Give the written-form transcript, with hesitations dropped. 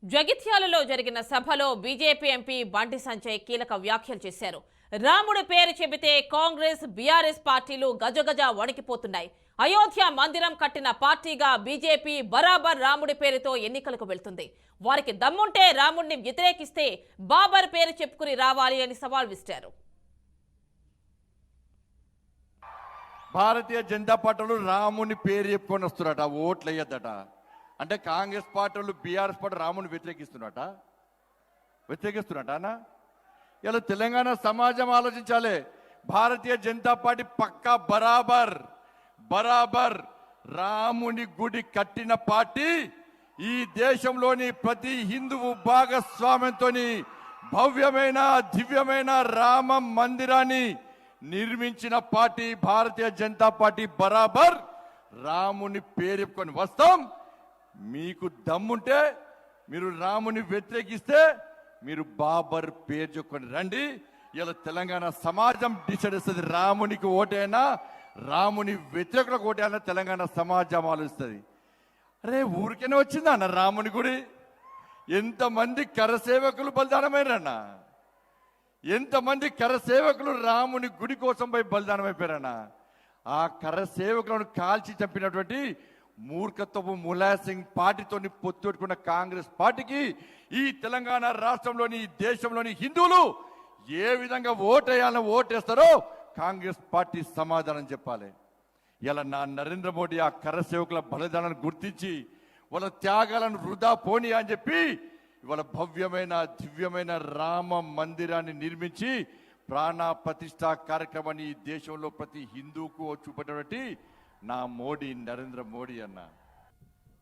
జగిత్యాలలో జరిగిన సభలో బీజేపీ ఎంపీ బండి సంజయ్ కీలక వ్యాఖ్యలు చేశారు. రాముడి పేరు చెబితే కాంగ్రెస్ బీఆర్ఎస్ పార్టీలు గజగజ వణికిపోతున్నాయి. అయోధ్య మందిరం కట్టిన పార్టీగా బీజేపీ బరాబర్ రాముడి పేరుతో ఎన్నికలకు వెళ్తుంది. వారికి దమ్ముంటే రాముడిని వ్యతిరేకిస్తే బాబర్ పేరు చెప్పుకుని రావాలి అని సవాల్ విసిరారు. భారతీయ జనతా పార్టీలు రాముని పేరు చెప్పుకొని వస్తున్నారట, ఓట్లు వేయద్దట. అంటే కాంగ్రెస్ పార్టీలు బీఆర్ఎస్ పార్టీ రాముని వ్యతిరేకిస్తున్నట అన్న. ఇలా తెలంగాణ సమాజం ఆలోచించాలి. భారతీయ జనతా పార్టీ పక్కా బరాబర్ రాముని గుడి కట్టిన పార్టీ. ఈ దేశంలోని ప్రతి హిందువు భాగస్వామ్యంతో భవ్యమైన దివ్యమైన రామ మందిరాన్ని నిర్మించిన పార్టీ భారతీయ జనతా పార్టీ. బరాబర్ రాముని పేరు చెప్పుకొని వస్తాం. మీకు దమ్ముంటే మీరు రాముని వ్యతిరేకిస్తే మీరు బాబర్ పేరు చెప్పుకొని రండి. ఇలా తెలంగాణ సమాజం డిసైడ్ చేస్తుంది. రామునికి ఓటైనా రాముని వ్యతిరేకులకు ఓటైనా తెలంగాణ సమాజం ఆలోచిస్తుంది. అరే ఊరికేనే వచ్చిందా అన్న రాముని గుడి? ఎంతమంది కరసేవకులు బలిదానమైరన్నా? ఎంతమంది కరసేవకులు రాముని గుడి కోసం పోయి బలిదానం అయిపోయారన్నా? ఆ కరసేవకులను కాల్చి చంపినటువంటి మూర్ఖత్వపు ములాయం సింగ్ పార్టీతో పొత్తుపెట్టుకున్న కాంగ్రెస్ పార్టీకి ఈ తెలంగాణ రాష్ట్రంలోని ఈ దేశంలోని హిందువులు ఏ విధంగా ఓటేయాలని ఓటేస్తారో కాంగ్రెస్ పార్టీ సమాధానం చెప్పాలి. ఇలా నరేంద్ర మోడీ ఆ కరసేవకుల బలిదానాన్ని గుర్తించి వాళ్ళ త్యాగాలను వృధా పోనీ అని చెప్పి ఇవాళ భవ్యమైన దివ్యమైన రామ మందిరాన్ని నిర్మించి ప్రాణ ప్రతిష్ఠ కార్యక్రమాన్ని ఈ దేశంలో ప్రతి హిందూకు చూపేటటువంటి నా మోడీ నరేంద్ర మోడీ అన్న.